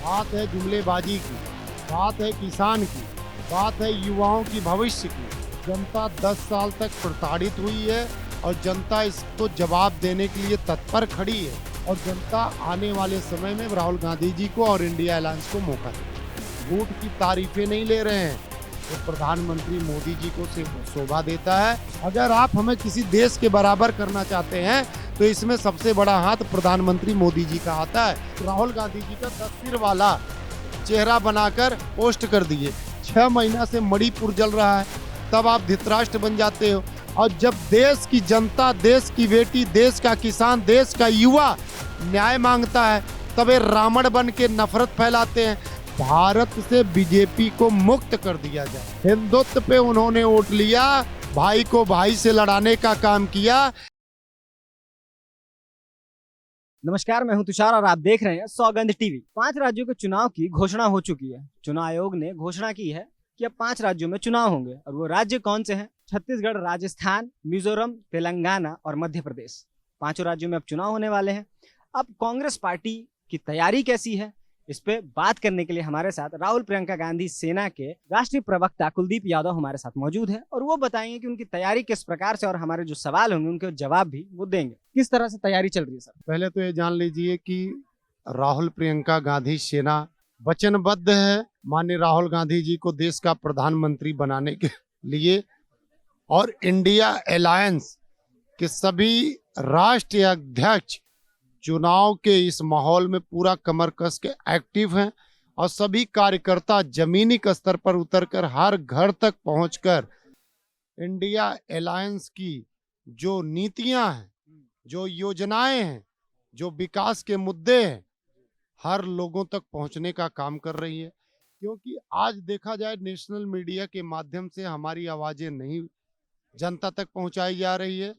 बात है जुमलेबाजी की, बात है किसान की, बात है युवाओं की भविष्य की। जनता 10 साल तक प्रताड़ित हुई है और जनता इसको जवाब देने के लिए तत्पर खड़ी है और जनता आने वाले समय में राहुल गांधी जी को और इंडिया अलायंस को मौका देगी। वोट की तारीफें नहीं ले रहे हैं, तो प्रधानमंत्री मोदी जी को शोभा देता है। अगर आप हमें किसी देश के बराबर करना चाहते हैं तो इसमें सबसे बड़ा हाथ प्रधानमंत्री मोदी जी का आता है। राहुल गांधी जी का 10 सिर वाला चेहरा बनाकर पोस्ट कर दिए। 6 महीना से मणिपुर जल रहा है, तब आप धृतराष्ट्र बन जाते हो। और जब देश की जनता, देश की बेटी, देश का किसान, देश का युवा न्याय मांगता है, तब ये रावण बन के नफरत फैलाते हैं। भारत से बीजेपी को मुक्त कर दिया जाए। हिंदुत्व पे उन्होंने वोट लिया, भाई को भाई से लड़ाने का काम किया। नमस्कार, मैं हूं तुषार और आप देख रहे हैं सौगंध टीवी। 5 राज्यों के चुनाव की घोषणा हो चुकी है। चुनाव आयोग ने घोषणा की है कि अब 5 राज्यों में चुनाव होंगे और वो राज्य कौन से हैं? छत्तीसगढ़, राजस्थान, मिजोरम, तेलंगाना और मध्य प्रदेश। 5 राज्यों में अब चुनाव होने वाले हैं। अब कांग्रेस पार्टी की तैयारी कैसी है, इस पे बात करने के लिए हमारे साथ राहुल प्रियंका गांधी सेना के राष्ट्रीय प्रवक्ता कुलदीप यादव हमारे साथ मौजूद है और वो बताएंगे कि उनकी तैयारी किस प्रकार से और हमारे जो सवाल होंगे उनके जवाब भी वो देंगे। किस तरह से तैयारी चल रही है सर? पहले तो ये जान लीजिए कि राहुल प्रियंका गांधी सेना वचनबद्ध है माननीय राहुल गांधी जी को देश का प्रधानमंत्री बनाने के लिए और इंडिया अलायंस के सभी राष्ट्रीय अध्यक्ष चुनाव के इस माहौल में पूरा कमर कस के एक्टिव हैं और सभी कार्यकर्ता जमीनी स्तर पर उतरकर हर घर तक पहुंचकर इंडिया अलायंस की जो नीतियां हैं, जो योजनाएं हैं, जो विकास के मुद्दे हैं, हर लोगों तक पहुंचने का काम कर रही है। क्योंकि आज देखा जाए नेशनल मीडिया के माध्यम से हमारी आवाजें नहीं जनता तक पहुंचाई जा रही है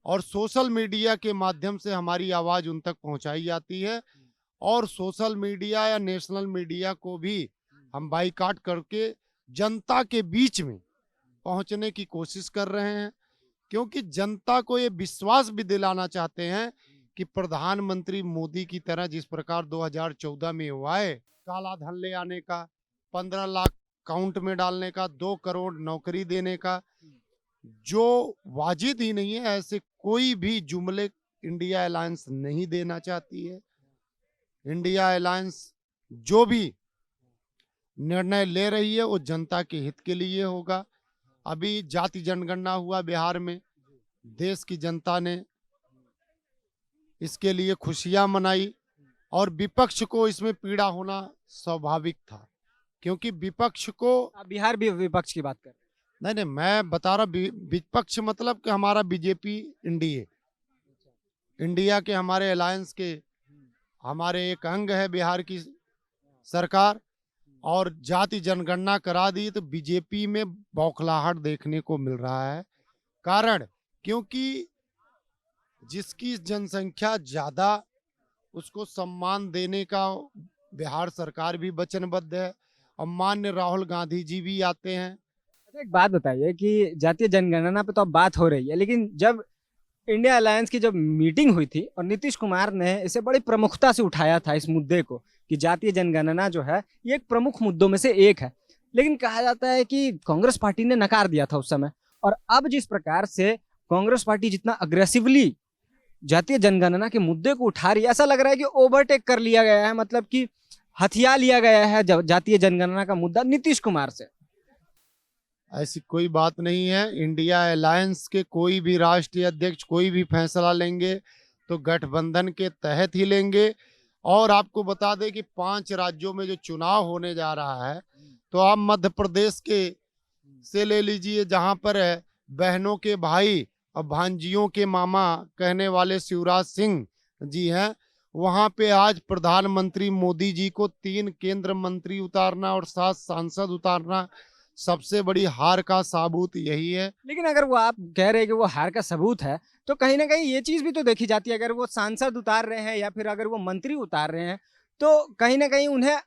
और सोशल मीडिया के माध्यम से हमारी आवाज उन तक पहुंचाई जाती है और सोशल मीडिया या नेशनल मीडिया को भी हम बाइकाट करके जनता के बीच में पहुंचने की कोशिश कर रहे हैं। क्योंकि जनता को ये विश्वास भी दिलाना चाहते हैं कि प्रधानमंत्री मोदी की तरह जिस प्रकार 2014 में हुआ है, काला धन ले आने का, 15 लाख अकाउंट में डालने का, 2 करोड़ नौकरी देने का, जो वाजिद ही नहीं है, ऐसे कोई भी जुमले इंडिया अलायंस नहीं देना चाहती है। इंडिया अलायंस जो भी निर्णय ले रही है वो जनता के हित के लिए होगा। अभी जाति जनगणना हुआ बिहार में, देश की जनता ने इसके लिए खुशियां मनाई और विपक्ष को इसमें पीड़ा होना स्वाभाविक था, क्योंकि विपक्ष को आप बिहार भी विपक्ष की बात कर रहे हैं। नहीं, मैं बता रहा विपक्ष मतलब कि हमारा बीजेपी इंडिया के हमारे अलायंस के हमारे एक अंग है बिहार की सरकार, और जाति जनगणना करा दी तो बीजेपी में बौखलाहट देखने को मिल रहा है। कारण क्योंकि जिसकी जनसंख्या ज्यादा उसको सम्मान देने का बिहार सरकार भी वचनबद्ध है और माननीय राहुल गांधी जी भी आते हैं। अच्छा, एक बात बताइए कि जातीय जनगणना पे तो अब बात हो रही है, लेकिन जब इंडिया अलायंस की जब मीटिंग हुई थी और नीतीश कुमार ने इसे बड़ी प्रमुखता से उठाया था इस मुद्दे को कि जातीय जनगणना जो है ये एक प्रमुख मुद्दों में से एक है, लेकिन कहा जाता है कि कांग्रेस पार्टी ने नकार दिया था उस समय। और अब जिस प्रकार से कांग्रेस पार्टी जितना अग्रेसिवली जातीय जनगणना के मुद्दे को उठा रही है, ऐसा लग रहा है कि ओवरटेक कर लिया गया है, मतलब कि हथिया लिया गया है जातीय जनगणना का मुद्दा नीतीश कुमार से। ऐसी कोई बात नहीं है। इंडिया अलायंस के कोई भी राष्ट्रीय अध्यक्ष कोई भी फैसला लेंगे तो गठबंधन के तहत ही लेंगे। और आपको बता दें कि 5 राज्यों में जो चुनाव होने जा रहा है, तो आप मध्य प्रदेश के से ले लीजिए, जहां पर बहनों के भाई और भांजियों के मामा कहने वाले शिवराज सिंह जी हैं। वहां पे आज प्रधानमंत्री मोदी जी को 3 केंद्र मंत्री उतारना और 7 सांसद उतारना सबसे बड़ी हार का सबूत यही है। लेकिन अगर वो आप कह रहे हैं कि वो हार का सबूत है, तो कहीं ना कहीं ये चीज भी तो देखी जाती है। अगर वो सांसद उतार रहे हैं या फिर अगर वो मंत्री उतार रहे हैं, तो कहीं ना कहीं उन्हें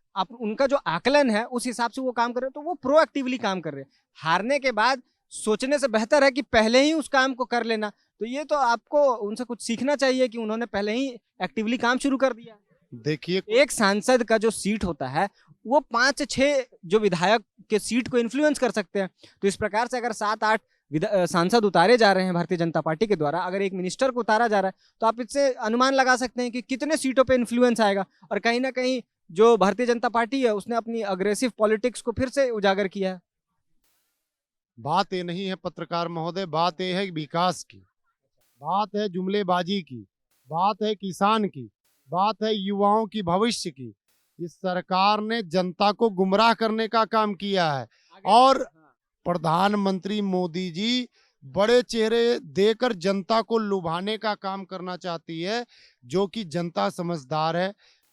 उनका जो आकलन है उस हिसाब से वो काम कर रहे हैं, तो वो प्रोएक्टिवली काम कर रहे हैं। हारने के बाद सोचने से बेहतर है कि पहले ही उस काम को कर लेना। तो ये तो आपको उनसे कुछ सीखना चाहिए कि उन्होंने पहले ही एक्टिवली काम शुरू कर दिया। देखिए, एक सांसद का जो सीट होता है वो 5-6 जो विधायक के सीट को इन्फ्लुएंस कर सकते हैं। तो इस प्रकार से अगर 7-8 सांसद उतारे जा रहे हैं भारतीय जनता पार्टी के द्वारा, अगर एक मिनिस्टर को उतारा जा रहा है, तो आप इससे अनुमान लगा सकते हैं कि कितने सीटों पे इन्फ्लुएंस आएगा। और कहीं ना कहीं जो भारतीय जनता पार्टी है उसने अपनी अग्रेसिव पॉलिटिक्स को फिर से उजागर किया है। बात ये नहीं है पत्रकार महोदय, बात ये है विकास की, बात है जुमलेबाजी की, बात है किसान की, बात है युवाओं की भविष्य की। इस सरकार ने जनता को गुमराह करने का काम किया है और प्रधानमंत्री मोदी जी बड़े चेहरे देकर जनता को लुभाने का काम करना चाहती है, जो कि जनता समझदार है।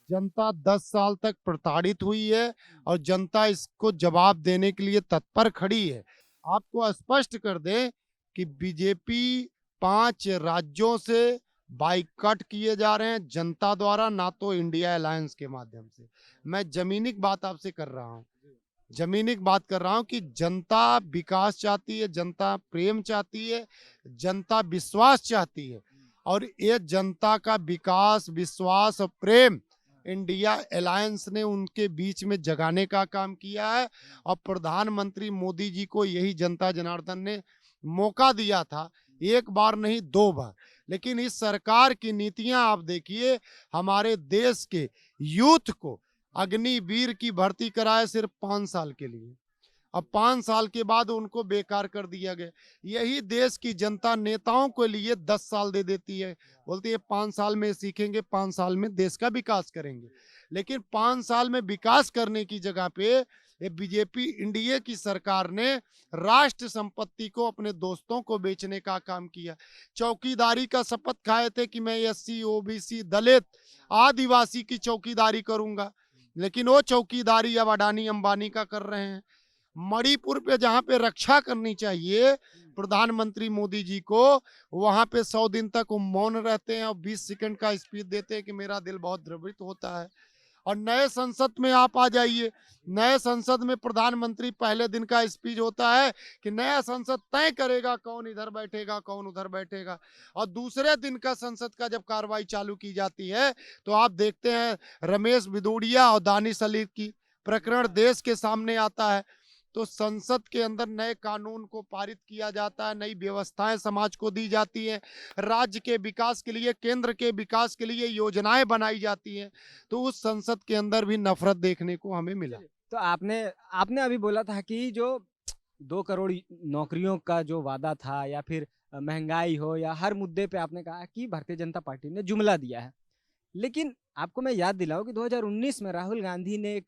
जनता 10 साल तक प्रताड़ित हुई है और जनता इसको जवाब देने के लिए तत्पर खड़ी है। आपको स्पष्ट कर दें कि बीजेपी 5 राज्यों से बाइकआउट किए जा रहे हैं जनता द्वारा, ना तो इंडिया अलायंस के माध्यम से। मैं जमीनी बात आपसे कर रहा हूं, जमीनी बात कर रहा हूं कि जनता विकास चाहती है, जनता प्रेम चाहती है, जनता विश्वास चाहती है और ये जनता का विकास, विश्वास और प्रेम इंडिया अलायंस ने उनके बीच में जगाने का काम किया है। और प्रधानमंत्री मोदी जी को यही जनता जनार्दन ने मौका दिया था, एक बार नहीं 2 बार। लेकिन इस सरकार की नीतियां आप देखिए, हमारे देश के यूथ को अग्निवीर की भर्ती कराए सिर्फ 5 साल के लिए, अब 5 साल के बाद उनको बेकार कर दिया गया। यही देश की जनता नेताओं के लिए 10 साल दे देती है, बोलती है 5 साल में सीखेंगे, 5 साल में देश का विकास करेंगे। लेकिन 5 साल में विकास करने की जगह पे ये बीजेपी इंडिया की सरकार ने राष्ट्र संपत्ति को अपने दोस्तों को बेचने का काम किया। चौकीदारी का शपथ खाए थे कि मैं एससी, ओबीसी, दलित, आदिवासी की चौकीदारी करूंगा, लेकिन वो चौकीदारी अब अडानी अंबानी का कर रहे हैं। मणिपुर पे जहां पे रक्षा करनी चाहिए प्रधानमंत्री मोदी जी को, वहां पे 100 दिन तक वो मौन रहते हैं और 20 सेकंड का स्पीच देते हैं कि मेरा दिल बहुत द्रवित होता है। और नए संसद में आप आ जाइए, नए संसद में प्रधानमंत्री पहले दिन का स्पीच होता है कि नया संसद तय करेगा कौन इधर बैठेगा कौन उधर बैठेगा। और दूसरे दिन का संसद का जब कार्रवाई चालू की जाती है तो आप देखते हैं रमेश भिदोड़िया और दानिश अली की प्रकरण देश के सामने आता है। तो संसद के अंदर नए कानून को पारित किया जाता है, नई व्यवस्थाएं समाज को दी जाती है, राज्य के विकास के लिए, केंद्र के विकास के लिए योजनाएं बनाई जाती हैं। तो उस संसद के अंदर भी नफरत देखने को हमें मिला। तो आपने आपने अभी बोला था कि जो 2 करोड़ नौकरियों का जो वादा था, या फिर महंगाई हो, या हर मुद्दे पे आपने कहा कि भारतीय जनता पार्टी ने जुमला दिया है। लेकिन आपको मैं याद दिलाऊं कि 2019 में राहुल गांधी ने एक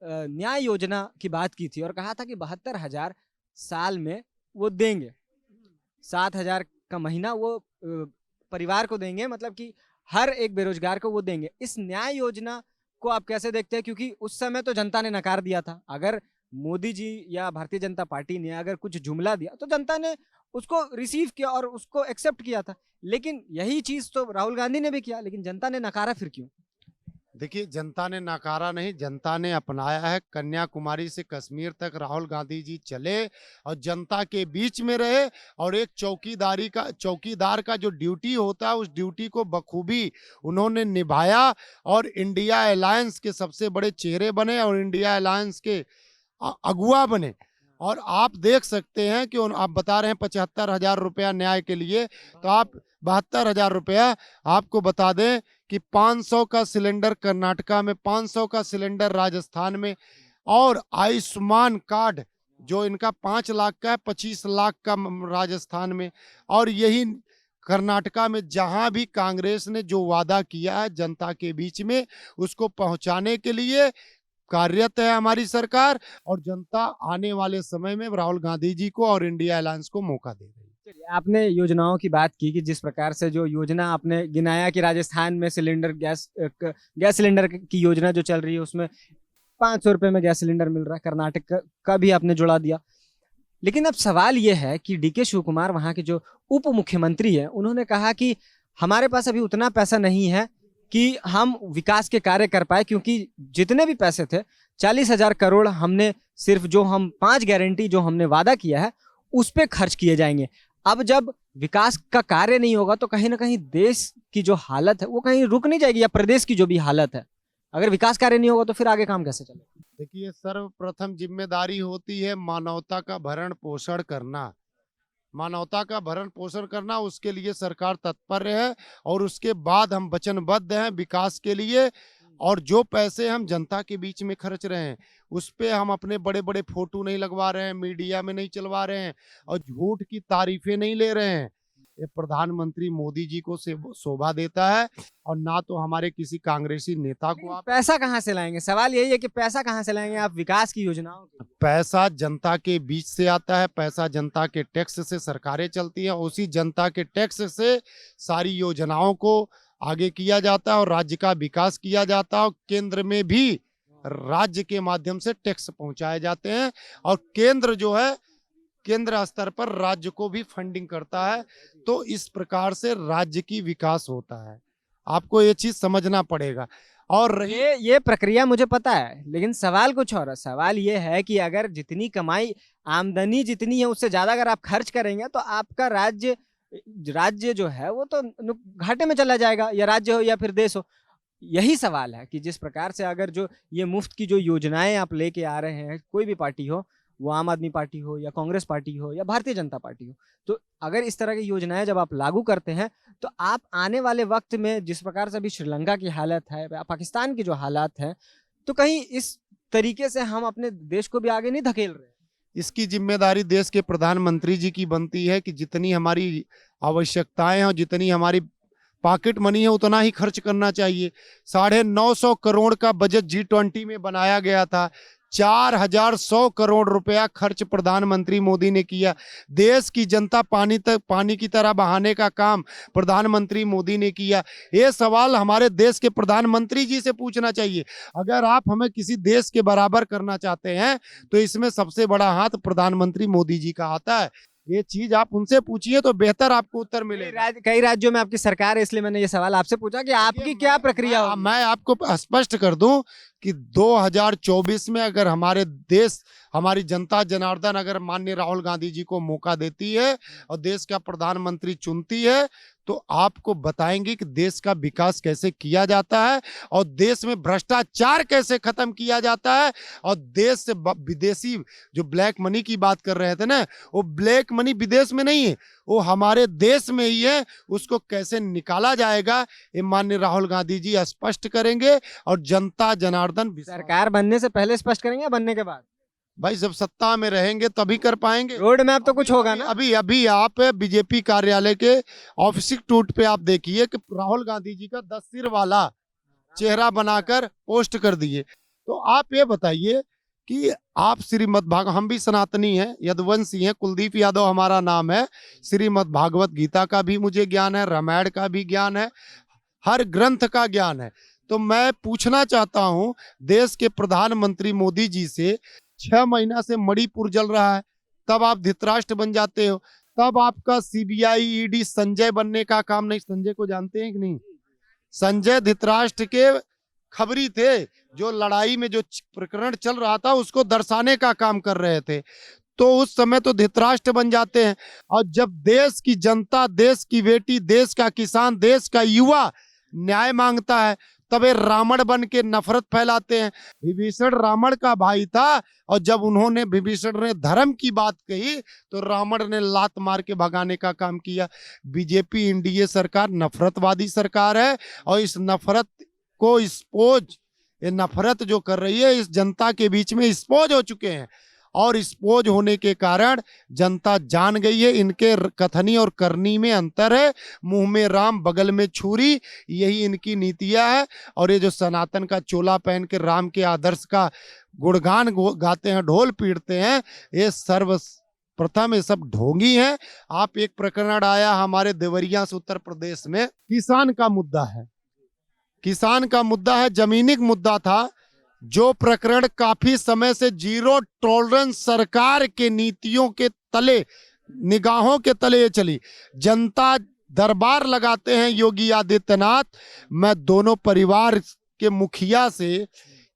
न्याय योजना की बात की थी और कहा था कि 72,000 साल में वो देंगे, 7,000 का महीना वो परिवार को देंगे, मतलब कि हर एक बेरोजगार को वो देंगे। इस न्याय योजना को आप कैसे देखते हैं? क्योंकि उस समय तो जनता ने नकार दिया था। अगर मोदी जी या भारतीय जनता पार्टी ने अगर कुछ जुमला दिया तो जनता ने उसको रिसीव किया और उसको एक्सेप्ट किया था। लेकिन यही चीज तो राहुल गांधी ने भी किया, लेकिन जनता ने नकारा, फिर क्यों? देखिए, जनता ने नकारा नहीं, जनता ने अपनाया है। कन्याकुमारी से कश्मीर तक राहुल गांधी जी चले और जनता के बीच में रहे और एक चौकीदार का जो ड्यूटी होता है उस ड्यूटी को बखूबी उन्होंने निभाया और इंडिया अलायंस के सबसे बड़े चेहरे बने और इंडिया अलायंस के अगुआ बने। और आप देख सकते हैं कि आप बता रहे हैं 75,000 रुपया न्याय के लिए, तो आप 72,000 रुपया, आपको बता दें कि 500 का सिलेंडर कर्नाटका में, 500 का सिलेंडर राजस्थान में, और आयुष्मान कार्ड जो इनका 5 लाख का है 25 लाख का राजस्थान में। और यही कर्नाटका में जहां भी कांग्रेस ने जो वादा किया है जनता के बीच में उसको पहुंचाने के लिए कार्यरत है हमारी सरकार, और जनता आने वाले समय में राहुल गांधी जी को और इंडिया अलायंस को मौका दे रही है। आपने योजनाओं की बात की कि जिस प्रकार से जो योजना आपने गिनाया कि राजस्थान में सिलेंडर गैस सिलेंडर की योजना जो चल रही है उसमें 500 रुपए में गैस सिलेंडर मिल रहा है, कर्नाटक का भी आपने जुड़ा दिया। लेकिन अब सवाल यह है कि डीके शिव कुमार वहां के जो उप मुख्यमंत्री हैं, उन्होंने कहा कि हमारे पास अभी उतना पैसा नहीं है कि हम विकास के कार्य कर पाए, क्योंकि जितने भी पैसे थे 40,000 करोड़ हमने सिर्फ जो हम 5 गारंटी जो हमने वादा किया है उस पे खर्च किए जाएंगे। अब जब विकास का कार्य नहीं होगा तो कहीं ना कहीं देश की जो हालत है वो कहीं रुक नहीं जाएगी, या प्रदेश की जो भी हालत है, अगर विकास कार्य नहीं होगा तो फिर आगे काम कैसे चलेगा? देखिए, सर्वप्रथम जिम्मेदारी होती है मानवता का भरण पोषण करना। मानवता का भरण पोषण करना, उसके लिए सरकार तत्पर है और उसके बाद हम वचनबद्ध हैं विकास के लिए। और जो पैसे हम जनता के बीच में खर्च रहे हैं उस पे हम अपने बड़े बड़े फोटो नहीं लगवा रहे हैं, मीडिया में नहीं चलवा रहे हैं और झूठ की तारीफें नहीं ले रहे हैं। ये प्रधानमंत्री मोदी जी को शोभा देता है और ना तो हमारे किसी कांग्रेसी नेता को। आप पैसा कहाँ से लाएंगे? सवाल यही है कि पैसा कहाँ से लाएंगे आप विकास की योजनाओं के लिए? पैसा जनता के बीच से आता है, पैसा जनता के टैक्स से सरकारें चलती हैं, उसी जनता के टैक्स से सारी योजनाओं को आगे किया जाता है और राज्य का विकास किया जाता है। और केंद्र में भी राज्य के माध्यम से टैक्स पहुंचाए जाते हैं और केंद्र जो है केंद्र स्तर पर राज्य को भी फंडिंग करता है। तो इस प्रकार से राज्य की विकास होता है, आपको ये चीज समझना पड़ेगा। और ये प्रक्रिया मुझे पता है, लेकिन सवाल कुछ और है। सवाल ये है कि अगर जितनी कमाई, आमदनी जितनी है उससे ज्यादा अगर आप खर्च करेंगे तो आपका राज्य जो है वो तो घाटे में चला जाएगा, या राज्य हो या फिर देश हो। यही सवाल है कि जिस प्रकार से अगर जो ये मुफ्त की जो योजनाएं आप लेके आ रहे हैं, कोई भी पार्टी हो, वो आम आदमी पार्टी हो या कांग्रेस पार्टी हो या भारतीय जनता पार्टी हो, तो अगर इस तरह की योजनाएं जब आप लागू करते हैं तो आप आने वाले वक्त में जिस प्रकार से अभी श्रीलंका की हालत है, पाकिस्तान की जो हालात है, तो कहीं इस तरीके से हम अपने देश को भी आगे नहीं धकेल रहे? इसकी जिम्मेदारी देश के प्रधानमंत्री जी की बनती है कि जितनी हमारी आवश्यकताएं हैं और जितनी हमारी पॉकेट मनी है उतना ही खर्च करना चाहिए। 950 करोड़ का बजट G20 में बनाया गया था, 4100 करोड़ रुपया खर्च प्रधानमंत्री मोदी ने किया। देश की जनता पानी की तरह बहाने का काम प्रधानमंत्री मोदी ने किया। ये सवाल हमारे देश के प्रधानमंत्री जी से पूछना चाहिए। अगर आप हमें किसी देश के बराबर करना चाहते हैं तो इसमें सबसे बड़ा हाथ प्रधानमंत्री मोदी जी का आता है। ये चीज आप उनसे पूछिए तो बेहतर आपको उत्तर मिलेगा। कई राज्यों में आपकी सरकार है, इसलिए मैंने ये सवाल आपसे पूछा कि आपकी क्या प्रक्रिया होगी। मैं आपको स्पष्ट कर दूं कि 2024 में अगर हमारे देश, हमारी जनता जनार्दन अगर माननीय राहुल गांधी जी को मौका देती है और देश का प्रधानमंत्री चुनती है तो आपको बताएंगे कि देश का विकास कैसे किया जाता है और देश में भ्रष्टाचार कैसे खत्म किया जाता है। और देश से विदेशी जो ब्लैक मनी की बात कर रहे थे ना, वो ब्लैक मनी विदेश में नहीं है, वो हमारे देश में ही है। उसको कैसे निकाला जाएगा ये माननीय राहुल गांधी जी स्पष्ट करेंगे और जनता जनार्दन सरकार बनने से पहले स्पष्ट करेंगे या बनने के बाद? भाई जब सत्ता में रहेंगे तभी कर पाएंगे। रोड मैप तो कुछ होगा ना। अभी आप बीजेपी कार्यालय के ऑफिशियल ट्वीट पे आप देखिए कि राहुल गांधी जी का 10 सिर वाला चेहरा बनाकर पोस्ट कर दिए। तो आप ये बताइए कि आप श्रीमद् भागवत, हम भी सनातनी हैं, यदुवंशी हैं, कुलदीप यादव हमारा नाम है, श्रीमद् भागवत गीता का भी मुझे ज्ञान है, रामायण का भी ज्ञान है, हर ग्रंथ का ज्ञान है। तो मैं पूछना चाहता हूं देश के प्रधानमंत्री मोदी जी से, 6 महीना से मणिपुर जल रहा है, तब आप धृतराष्ट्र बन जाते हो, तब आपका सीबीआई ईडी संजय बनने का काम नहीं। संजय को जानते हैं कि नहीं? संजय धृतराष्ट्र के खबरी थे, जो लड़ाई में जो प्रकरण चल रहा था उसको दर्शाने का काम कर रहे थे। तो उस समय तो धृतराष्ट्र बन जाते हैं। और जब देश की जनता, देश की बेटी, देश का किसान, देश का युवा न्याय मांगता है तब ये रावण बन के नफरत फैलाते हैं। विभीषण रावण का भाई था और जब उन्होंने, विभीषण ने धर्म की बात कही तो रावण ने लात मार के भगाने का काम किया। बीजेपी एनडीए सरकार नफरतवादी सरकार है और इस नफरत को ये नफरत जो कर रही है इस जनता के बीच में स्पोज हो चुके हैं और स्पोज होने के कारण जनता जान गई है इनके कथनी और करनी में अंतर है। मुंह में राम बगल में छुरी, यही इनकी नीतियां है। और ये जो सनातन का चोला पहन के राम के आदर्श का गुणगान गाते हैं, ढोल पीटते हैं, ये सर्वप्रथम ये सब ढोंगी हैं। आप एक प्रकरण आया हमारे देवरिया से उत्तर प्रदेश में, किसान का मुद्दा है, किसान का मुद्दा है, जमीनी मुद्दा था, जो प्रकरण काफी समय से जीरो टॉलरेंस सरकार के नीतियों के तले, निगाहों के तले चली। जनता दरबार लगाते हैं योगी आदित्यनाथ। मैं दोनों परिवार के मुखिया से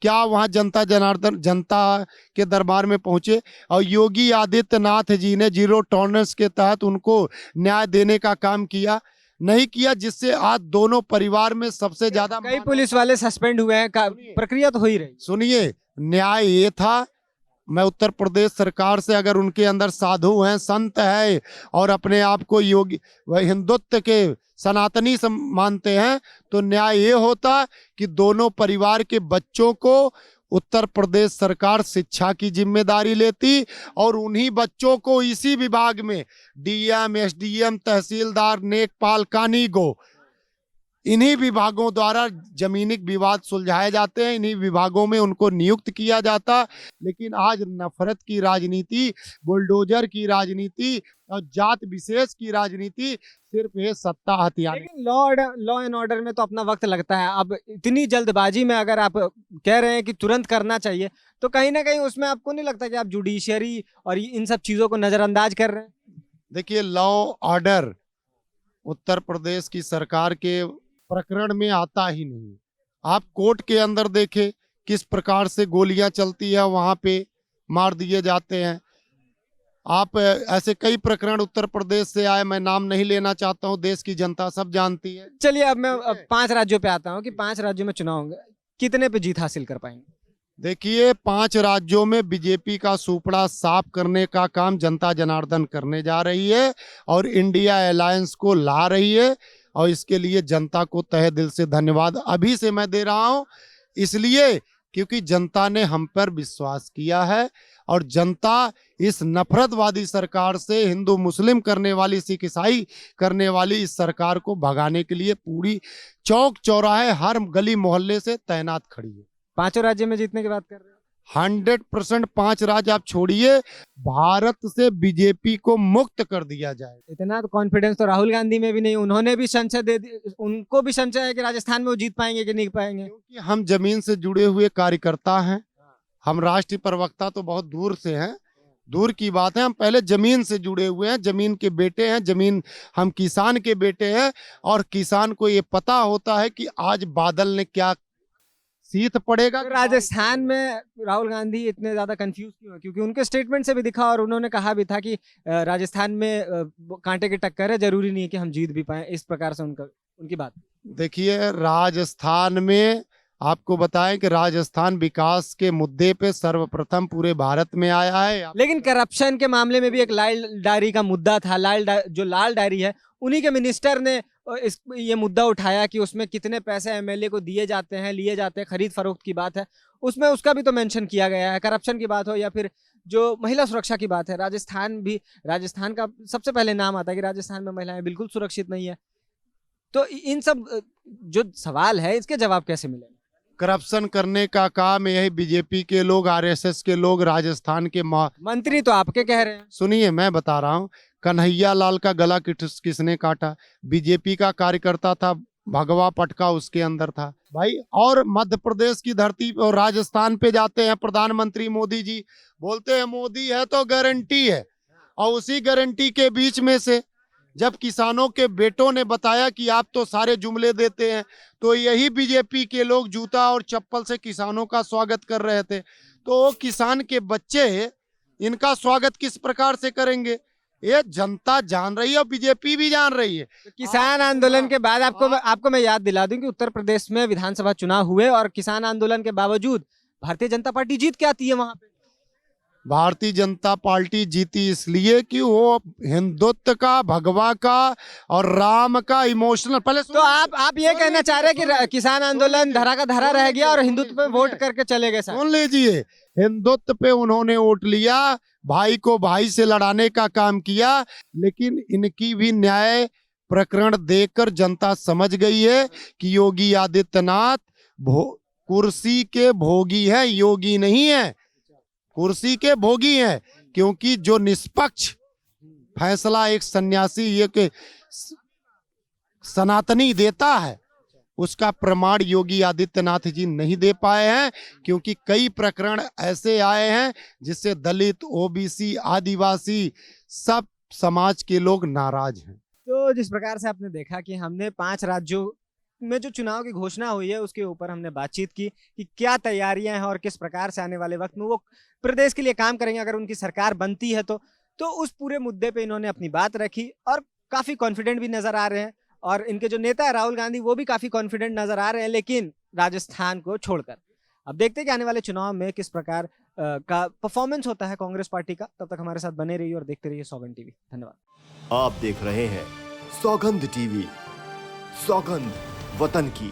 क्या वहां जनता के दरबार में पहुंचे? और योगी आदित्यनाथ जी ने जीरो टॉलरेंस के तहत उनको न्याय देने का काम किया? नहीं किया, जिससे आज दोनों परिवार में सबसे ज्यादा कई पुलिस वाले सस्पेंड हुए हैं प्रक्रिया तो हो ही रही। सुनिए, न्याय ये था, मैं उत्तर प्रदेश सरकार से, अगर उनके अंदर साधु हैं, संत है और अपने आप को योगी वह हिंदुत्व के सनातनी मानते हैं, तो न्याय ये होता कि दोनों परिवार के बच्चों को उत्तर प्रदेश सरकार शिक्षा की जिम्मेदारी लेती और उन्हीं बच्चों को इसी विभाग में डीएम, एसडीएम, तहसीलदार, नेकपाल, कानीगो, इन्हीं विभागों द्वारा जमीनी विवाद सुलझाए जाते हैं, इन्हीं विभागों में उनको नियुक्त किया जाता। लेकिन आज नफरत की राजनीति, बुलडोजर की राजनीति और जात विशेष की राजनीति सिर्फ ये सत्ता हथियार। लेकिन लॉ एंड ऑर्डर में तो अपना वक्त लगता है। अब इतनी जल्दबाजी में अगर आप कह रहे हैं कि तुरंत करना चाहिए, तो कहीं ना कहीं उसमें आपको नहीं लगता कि आप जुडिशियरी और इन सब चीजों को नजरअंदाज कर रहे हैं? देखिए, लॉ ऑर्डर उत्तर प्रदेश की सरकार के प्रकरण में आता ही नहीं। आप कोर्ट के अंदर देखें किस प्रकार से गोलियां चलती है, वहां पे मार दिए जाते हैं। आप ऐसे कई प्रकरण उत्तर प्रदेश से आए, मैं नाम नहीं लेना चाहता हूं, देश की जनता सब जानती है। चलिए अब मैं 5 राज्यों पे आता हूं कि 5 राज्यों में चुनाव होंगे, कितने पे जीत हासिल कर पाएंगे? देखिए, 5 राज्यों में बीजेपी का सुपड़ा साफ करने का काम जनता जनार्दन करने जा रही है और इंडिया अलायंस को ला रही है, और इसके लिए जनता को तहे दिल से धन्यवाद अभी से मैं दे रहा हूं, इसलिए क्योंकि जनता ने हम पर विश्वास किया है और जनता इस नफरतवादी सरकार से, हिंदू मुस्लिम करने वाली, सिख ईसाई करने वाली इस सरकार को भगाने के लिए पूरी चौक चौराहे, हर गली मोहल्ले से तैनात खड़ी है। 5 राज्य में जीतने की बात कर रहे हैं? 100% 5 राज्य आप छोड़िए, भारत से बीजेपी को मुक्त कर दिया जाए। इतना तो कॉन्फिडेंस तो राहुल गांधी में भी नहीं। उन्होंने भी संशय दे दी, उनको भी संशय है कि राजस्थान में वो जीत पाएंगे कि नहीं पाएंगे। क्योंकि हम जमीन से जुड़े हुए कार्यकर्ता हैं, हम राष्ट्रीय प्रवक्ता तो बहुत दूर से हैं, दूर की बात है, हम पहले जमीन से जुड़े हुए हैं, जमीन के बेटे हैं, जमीन, हम किसान के बेटे हैं और किसान को ये पता होता है कि आज बादल ने क्या शीत पड़ेगा। तो राजस्थान में राहुल गांधी इतने ज्यादा कंफ्यूज क्यों है? क्योंकि उनके स्टेटमेंट से भी दिखा और उन्होंने कहा भी था कि राजस्थान में कांटे की टक्कर है, जरूरी नहीं है कि हम जीत भी पाए, इस प्रकार से उनकी बात। देखिए, राजस्थान में आपको बताएं कि राजस्थान विकास के मुद्दे पे सर्वप्रथम पूरे भारत में आया है। लेकिन करप्शन के मामले में भी एक लाल डायरी का मुद्दा था। जो लाल डायरी है, उन्हीं के मिनिस्टर ने ये मुद्दा उठाया कि उसमें कितने पैसे एमएलए को दिए जाते हैं, लिए जाते हैं, खरीद फरोख्त की बात है, उसमें उसका भी तो मेंशन किया गया है। करप्शन की बात हो या फिर जो महिला सुरक्षा की बात है, राजस्थान का सबसे पहले नाम आता है कि राजस्थान में महिलाएं बिल्कुल सुरक्षित नहीं है। तो इन सब जो सवाल है, इसके जवाब कैसे मिले? करप्शन करने का काम यही बीजेपी के लोग, आरएसएस के लोग, राजस्थान के मंत्री तो आपके कह रहे हैं। सुनिए, मैं बता रहा हूँ, कन्हैया लाल का गला किसने काटा? बीजेपी का कार्यकर्ता था, भगवा पटका उसके अंदर था भाई। और मध्य प्रदेश की धरती और राजस्थान पे जाते हैं प्रधानमंत्री मोदी जी, बोलते हैं मोदी है तो गारंटी है, और उसी गारंटी के बीच में से जब किसानों के बेटों ने बताया कि आप तो सारे जुमले देते हैं, तो यही बीजेपी के लोग जूता और चप्पल से किसानों का स्वागत कर रहे थे। तो किसान के बच्चे इनका स्वागत किस प्रकार से करेंगे? ये जनता जान रही है और बीजेपी भी जान रही है। किसान आंदोलन के बाद आपको मैं याद दिला दूं कि उत्तर प्रदेश में विधानसभा चुनाव हुए और किसान आंदोलन के बावजूद भारतीय जनता पार्टी जीत के आती है वहां पे। भारतीय जनता पार्टी जीती इसलिए कि वो हिंदुत्व का, भगवा का और राम का इमोशनल, पहले तो आप ये कहना चाह रहे हैं कि किसान आंदोलन धरा का धरा रह गया और हिंदुत्व पे वोट करके चले गए? सुन लीजिए, हिंदुत्व पे उन्होंने वोट लिया, भाई को भाई से लड़ाने का काम किया, लेकिन इनकी भी न्याय प्रकरण देखकर जनता समझ गई है कि योगी आदित्यनाथ कुर्सी के भोगी है, योगी नहीं है, कुर्सी के भोगी हैं। क्योंकि जो निष्पक्ष फैसला एक सन्यासी ये के सनातनी देता है, उसका प्रमाण योगी आदित्यनाथ जी नहीं दे पाए हैं, क्योंकि कई प्रकरण ऐसे आए हैं जिससे दलित, ओबीसी, आदिवासी सब समाज के लोग नाराज हैं। तो जिस प्रकार से आपने देखा कि हमने 5 राज्यों में जो चुनाव की घोषणा हुई है उसके ऊपर हमने बातचीत की कि क्या तैयारियां हैं और किस प्रकार से आने वाले वक्त में वो प्रदेश के लिए काम करेंगे अगर उनकी सरकार बनती है तो उस पूरे मुद्दे पे इन्होंने अपनी बात रखी और काफी कॉन्फिडेंट भी नजर आ रहे हैं। और इनके जो नेता है राहुल गांधी वो भी काफी कॉन्फिडेंट नजर आ रहे हैं, लेकिन राजस्थान को छोड़कर। अब देखते हैं कि आने वाले चुनाव में किस प्रकार का परफॉर्मेंस होता है कांग्रेस पार्टी का। तब तक हमारे साथ बने रहिए और देखते रहिए सौगंध टीवी। धन्यवाद। आप देख रहे हैं सौगंध टीवी, सौगंध वतन की।